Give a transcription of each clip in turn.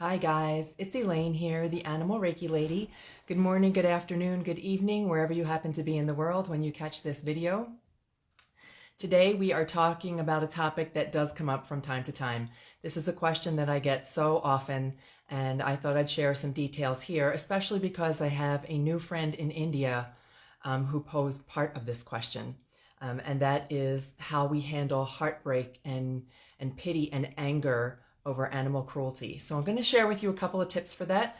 Hi guys, it's Elaine here, the Animal Reiki Lady. Good morning, good afternoon, good evening, wherever you happen to be in the world when you catch this video. Today we are talking about a topic that does come up from time to time. This is a question that I get so often, and I thought I'd share some details here, especially because I have a new friend in India who posed part of this question. And that is how we handle heartbreak and pity and anger over animal cruelty. So I'm going to share with you a couple of tips for that.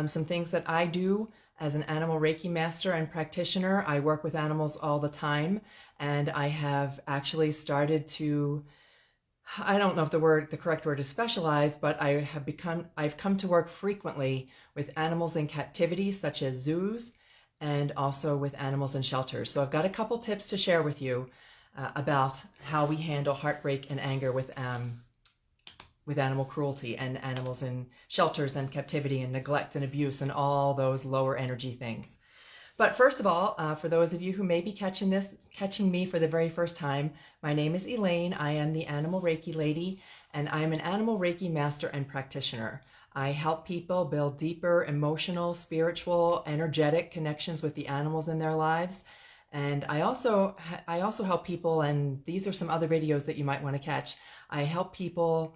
Some things that I do as an animal Reiki master and practitioner. I work with animals all the time, and I have actually started to, I don't know if the correct word is specialized, but I've come to work frequently with animals in captivity, such as zoos, and also with animals in shelters. So I've got a couple tips to share with you about how we handle heartbreak and anger with animal cruelty and animals in shelters and captivity and neglect and abuse and all those lower energy things. But first of all, for those of you who may be catching me for the very first time, my name is Elaine. I am the Animal Reiki Lady, and I am an Animal Reiki master and practitioner. I help people build deeper emotional, spiritual, energetic connections with the animals in their lives. And I also help people, and these are some other videos that you might want to catch. I help people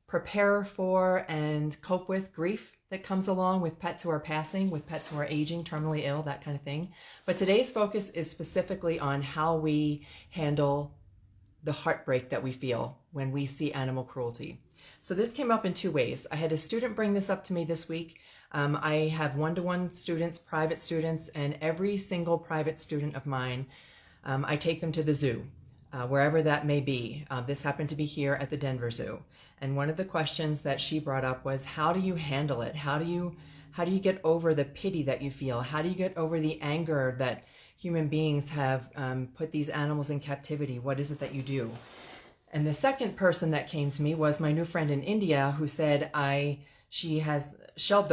prepare for and cope with grief that comes along with pets who are passing, with pets who are aging, terminally ill, that kind of thing. But today's focus is specifically on how we handle the heartbreak that we feel when we see animal cruelty. So this came up in two ways. I had a student bring this up to me this week. I have one-to-one students, private students, and every single private student of mine, I take them to the zoo. Wherever that may be. This happened to be here at the Denver Zoo. And one of the questions that she brought up was, how do you handle it? How do you get over the pity that you feel? How do you get over the anger that human beings have put these animals in captivity? What is it that you do? And the second person that came to me was my new friend in India, who said there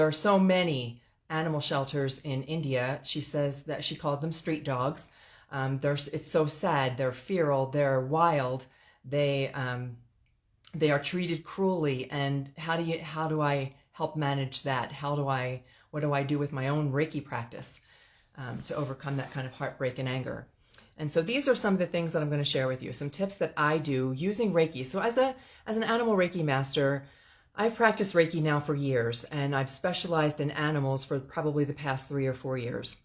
are so many animal shelters in India. She says that she called them street dogs. It's so sad. They're feral. They're wild. They are treated cruelly. And how do I help manage that? What do I do with my own Reiki practice to overcome that kind of heartbreak and anger? And so these are some of the things that I'm going to share with you. Some tips that I do using Reiki. So as an animal Reiki master, I've practiced Reiki now for years, and I've specialized in animals for probably the past 3 or 4 years.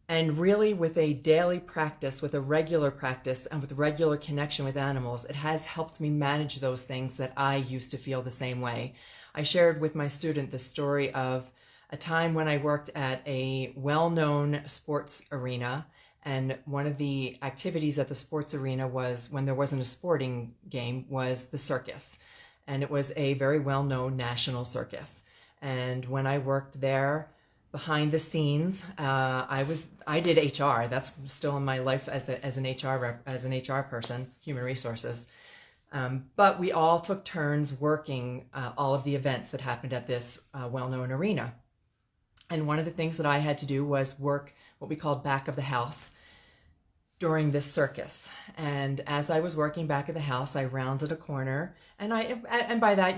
And really, with a daily practice, with a regular practice, and with regular connection with animals, it has helped me manage those things that I used to feel the same way. I shared with my student the story of a time when I worked at a well-known sports arena, and one of the activities at the sports arena was, when there wasn't a sporting game, was the circus. And it was a very well-known national circus. And when I worked there, behind the scenes, I did HR. That's still in my life as an HR person, human resources. But we all took turns working all of the events that happened at this well-known arena. And one of the things that I had to do was work what we called back of the house during this circus. And as I was working back of the house, I rounded a corner, and by that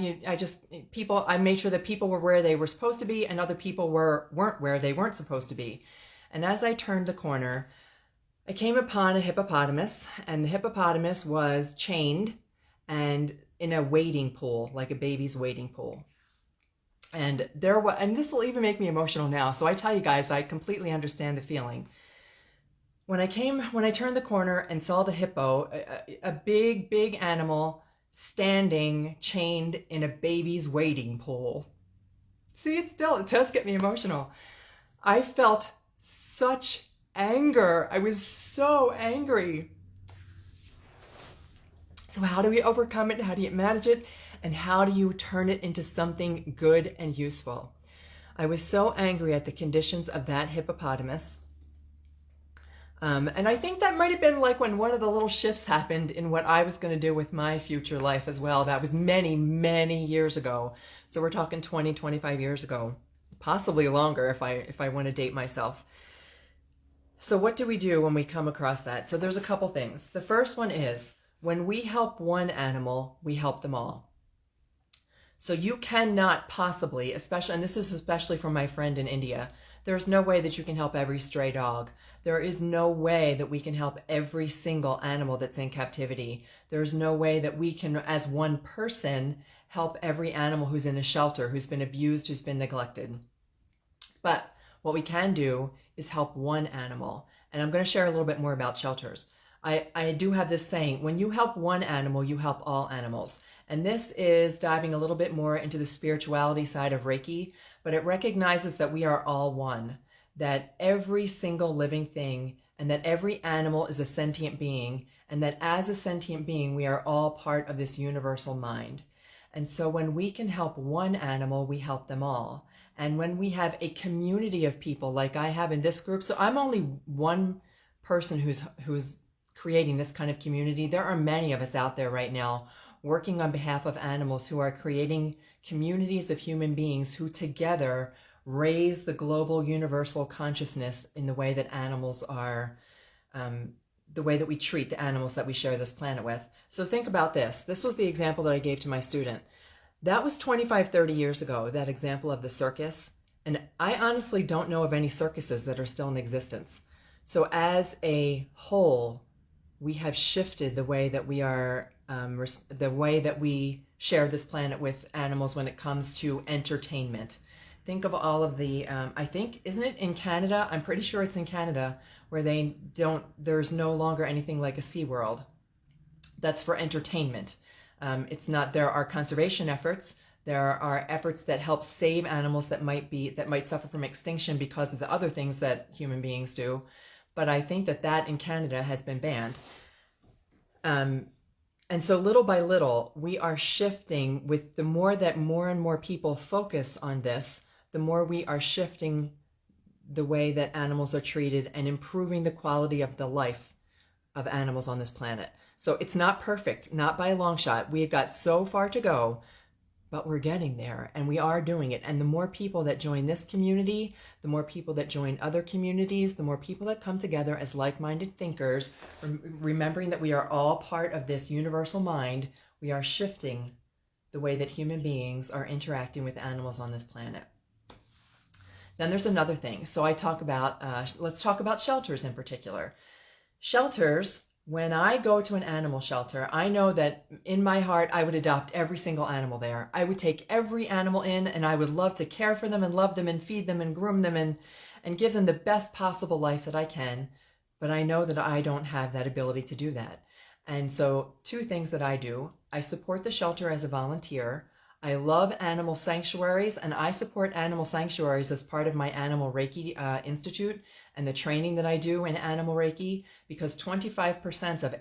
I made sure that people were where they were supposed to be, and other people weren't where they weren't supposed to be. And as I turned the corner, I came upon a hippopotamus, and the hippopotamus was chained and in a wading pool, like a baby's wading pool. And this will even make me emotional now. So I tell you guys, I completely understand the feeling. When I turned the corner and saw the hippo, a big, big animal standing chained in a baby's wading pool. See, it does get me emotional. I felt such anger. I was so angry. So how do we overcome it? How do you manage it? And how do you turn it into something good and useful? I was so angry at the conditions of that hippopotamus. And I think that might have been like when one of the little shifts happened in what I was going to do with my future life as well. That was many, many years ago. So we're talking 20, 25 years ago, possibly longer if I want to date myself. So what do we do when we come across that? So there's a couple things. The first one is, when we help one animal, we help them all. So you cannot possibly, especially, and this is especially from my friend in India, there's no way that you can help every stray dog. There is no way that we can help every single animal that's in captivity. There's no way that we can, as one person, help every animal who's in a shelter, who's been abused, who's been neglected. But what we can do is help one animal. And I'm going to share a little bit more about shelters. I do have this saying, when you help one animal, you help all animals. And this is diving a little bit more into the spirituality side of Reiki, but it recognizes that we are all one, that every single living thing and that every animal is a sentient being, and that as a sentient being, we are all part of this universal mind. And so when we can help one animal, we help them all. And when we have a community of people like I have in this group, so I'm only one person who's creating this kind of community. There are many of us out there right now working on behalf of animals who are creating communities of human beings who together raise the global universal consciousness in the way that animals are, the way that we treat the animals that we share this planet with. So think about this. This was the example that I gave to my student. That was 25, 30 years ago, that example of the circus. And I honestly don't know of any circuses that are still in existence. So as a whole, we have shifted the way that we are, the way that we share this planet with animals when it comes to entertainment. Think of all of the, I think, isn't it in Canada? I'm pretty sure it's in Canada where there's no longer anything like a SeaWorld. That's for entertainment. It's not, there are conservation efforts. There are efforts that help save animals that might suffer from extinction because of the other things that human beings do. But I think that in Canada has been banned. And so little by little, we are shifting with the more that more and more people focus on this, the more we are shifting the way that animals are treated and improving the quality of the life of animals on this planet. So it's not perfect, not by a long shot. We've got so far to go, but we're getting there and we are doing it. And the more people that join this community, the more people that join other communities, the more people that come together as like-minded thinkers, remembering that we are all part of this universal mind, we are shifting the way that human beings are interacting with animals on this planet. Then there's another thing. So I talk about, let's talk about shelters in particular. Shelters, when I go to an animal shelter, I know that in my heart, I would adopt every single animal there. I would take every animal in and I would love to care for them and love them and feed them and groom them and give them the best possible life that I can. But I know that I don't have that ability to do that. And so two things that I do. I support the shelter as a volunteer. I love animal sanctuaries, and I support animal sanctuaries as part of my Animal Reiki Institute and the training that I do in Animal Reiki, because 25% of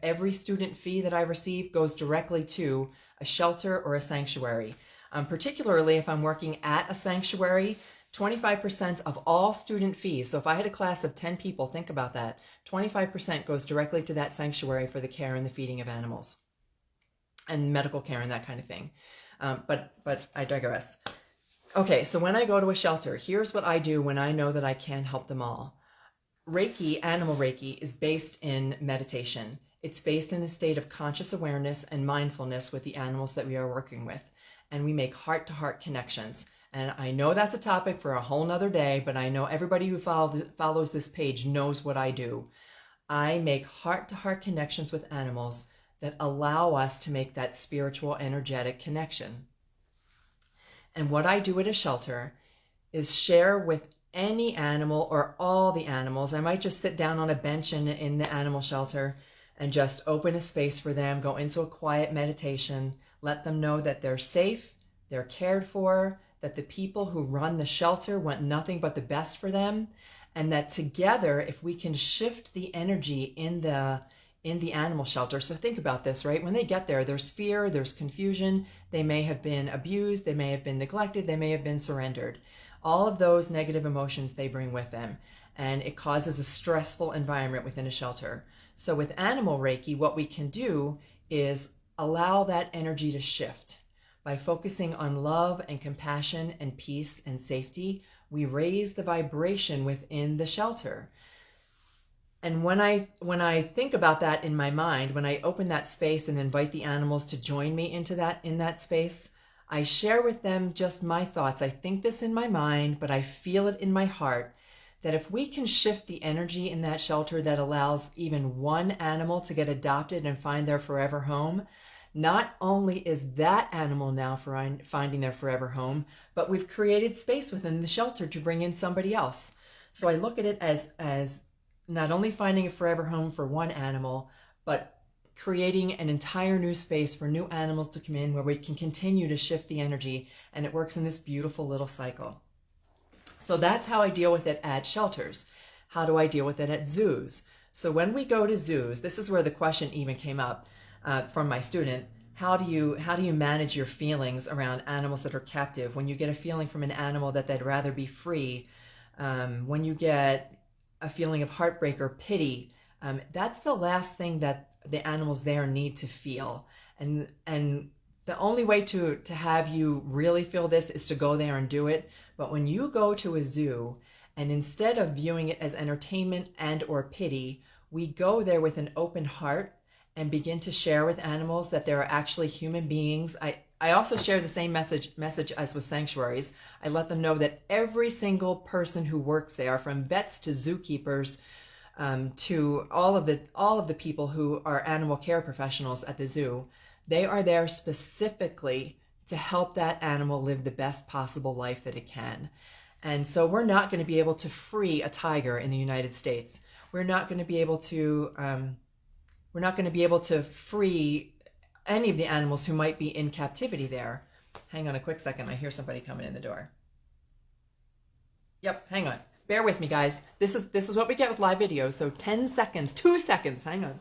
every student fee that I receive goes directly to a shelter or a sanctuary. Particularly if I'm working at a sanctuary, 25% of all student fees, so if I had a class of 10 people, think about that, 25% goes directly to that sanctuary for the care and the feeding of animals and medical care and that kind of thing. But I digress. Okay, so when I go to a shelter, here's what I do when I know that I can't help them all. Reiki, Animal Reiki, is based in meditation. It's based in a state of conscious awareness and mindfulness with the animals that we are working with. And we make heart-to-heart connections. And I know that's a topic for a whole nother day, but I know everybody who follows this page knows what I do. I make heart-to-heart connections with animals that allow us to make that spiritual, energetic connection. And what I do at a shelter is share with any animal or all the animals. I might just sit down on a bench in the animal shelter and just open a space for them, go into a quiet meditation, let them know that they're safe, they're cared for, that the people who run the shelter want nothing but the best for them, and that together, if we can shift the energy in the animal shelter. So think about this, right? When they get there, there's fear, there's confusion. They may have been abused. They may have been neglected. They may have been surrendered. All of those negative emotions they bring with them. And it causes a stressful environment within a shelter. So with Animal Reiki, what we can do is allow that energy to shift. By focusing on love and compassion and peace and safety, we raise the vibration within the shelter. And when I think about that in my mind, when I open that space and invite the animals to join me in that space, I share with them just my thoughts. I think this in my mind, but I feel it in my heart, that if we can shift the energy in that shelter that allows even one animal to get adopted and find their forever home, not only is that animal now finding their forever home, but we've created space within the shelter to bring in somebody else. So I look at it as not only finding a forever home for one animal, but creating an entire new space for new animals to come in where we can continue to shift the energy, and it works in this beautiful little cycle. So that's how I deal with it at shelters. How do I deal with it at zoos? So when we go to zoos, this is where the question even came up from my student. How do you manage your feelings around animals that are captive? When you get a feeling from an animal that they'd rather be free, when you get a feeling of heartbreak or pity, that's the last thing that the animals there need to feel. And the only way to have you really feel this is to go there and do it. But when you go to a zoo, and instead of viewing it as entertainment and or pity, we go there with an open heart and begin to share with animals that there are actually human beings. I also share the same message as with sanctuaries. I let them know that every single person who works there, from vets to zookeepers, to all of the people who are animal care professionals at the zoo, they are there specifically to help that animal live the best possible life that it can. And so we're not going to be able to free a tiger in the United States. We're not going to be able to free any of the animals who might be in captivity there. Hang on a quick second. I hear somebody coming in the door. Yep, hang on. Bear with me, guys. This is what we get with live videos. So 10 seconds, 2 seconds. Hang on.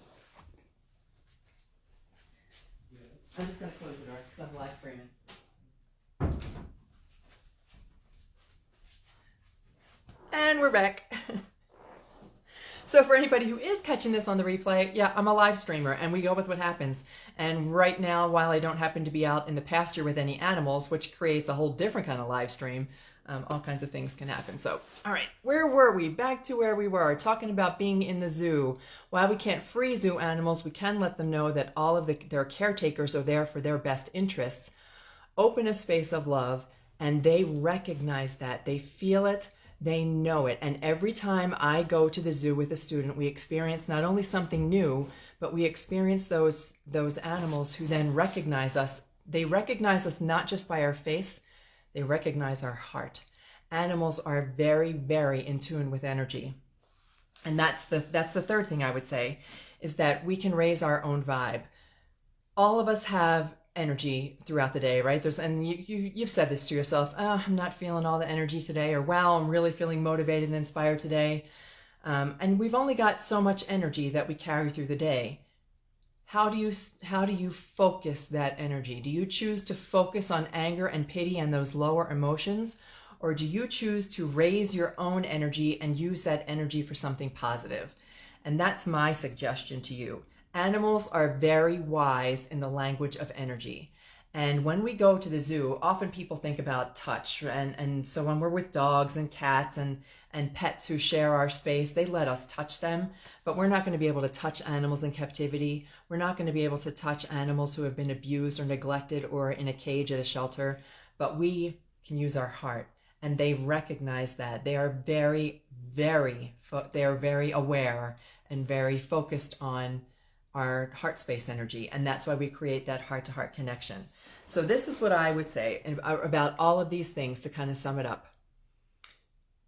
I'm just going to close the door because I'm live streaming. And we're back. So for anybody who is catching this on the replay, yeah, I'm a live streamer and we go with what happens. And right now, while I don't happen to be out in the pasture with any animals, which creates a whole different kind of live stream, all kinds of things can happen. So, all right, where were we? Back to where we were, talking about being in the zoo. While we can't free zoo animals, we can let them know that all of their caretakers are there for their best interests. Open a space of love, and they recognize that. They feel it. They know it. And every time I go to the zoo with a student, we experience not only something new, but we experience those animals who then recognize us. They recognize us not just by our face, they recognize our heart. Animals are very, very in tune with energy. And that's the third thing I would say, is that we can raise our own vibe. All of us have energy throughout the day, right? And you've said this to yourself, oh, I'm not feeling all the energy today, or wow, I'm really feeling motivated and inspired today. And we've only got so much energy that we carry through the day. How do you focus that energy? Do you choose to focus on anger and pity and those lower emotions? Or do you choose to raise your own energy and use that energy for something positive? And that's my suggestion to you. Animals are very wise in the language of energy. And when we go to the zoo, often people think about touch. And so when we're with dogs and cats and pets who share our space, they let us touch them. But we're not going to be able to touch animals in captivity. We're not going to be able to touch animals who have been abused or neglected or in a cage at a shelter. But we can use our heart. And they recognize that. They are very, very aware and very focused on our heart space energy. And that's why we create that heart-to-heart connection. So this is what I would say about all of these things to kind of sum it up.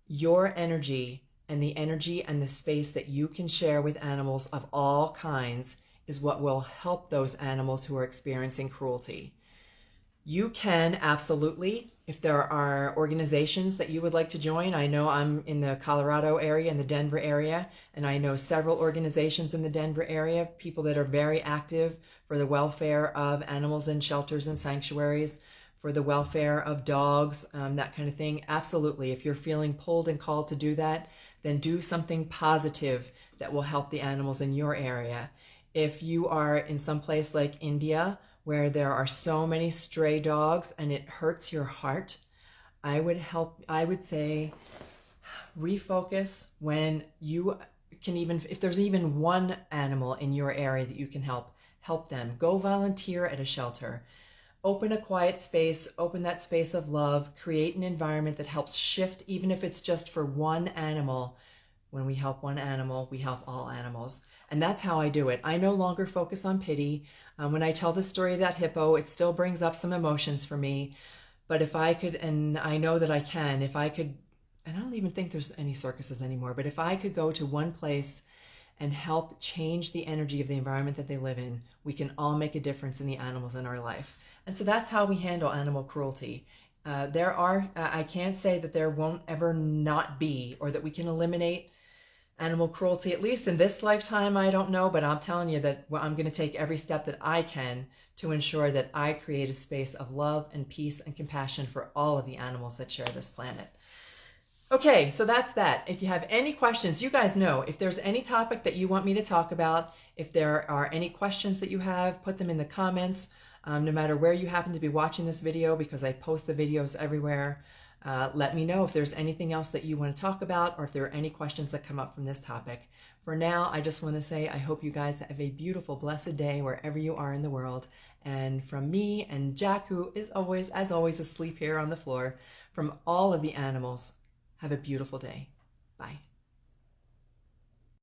Your energy and the space that you can share with animals of all kinds is what will help those animals who are experiencing cruelty. You can absolutely, if there are organizations that you would like to join. I know I'm in the Colorado area, in the Denver area, and I know several organizations in the Denver area, people that are very active for the welfare of animals in shelters and sanctuaries, for the welfare of dogs, that kind of thing. Absolutely. If you're feeling pulled and called to do that, then do something positive that will help the animals in your area. If you are in some place like India, where there are so many stray dogs and it hurts your heart, I would say refocus when you can, even if there's even one animal in your area that you can help them. Go volunteer at a shelter. open a quiet space, open that space of love, create an environment that helps shift, even if it's just for one animal. When we help one animal, we help all animals. And that's how I do it. I no longer focus on pity. When I tell the story of that hippo, it still brings up some emotions for me. But if I could, and I know that I can, if I could, and I don't even think there's any circuses anymore, but if I could go to one place and help change the energy of the environment that they live in, we can all make a difference in the animals in our life. And so that's how we handle animal cruelty. I can't say that there won't ever not be, or that we can eliminate animal cruelty, at least in this lifetime, I don't know, but I'm telling you that I'm going to take every step that I can to ensure that I create a space of love and peace and compassion for all of the animals that share this planet. Okay, so that's that. If you have any questions, you guys know, if there's any topic that you want me to talk about, if there are any questions that you have, put them in the comments, no matter where you happen to be watching this video, because I post the videos everywhere. Let me know if there's anything else that you want to talk about, or if there are any questions that come up from this topic. For now, I just want to say I hope you guys have a beautiful, blessed day wherever you are in the world. And from me and Jack, who is always, as always, asleep here on the floor, from all of the animals, have a beautiful day. Bye.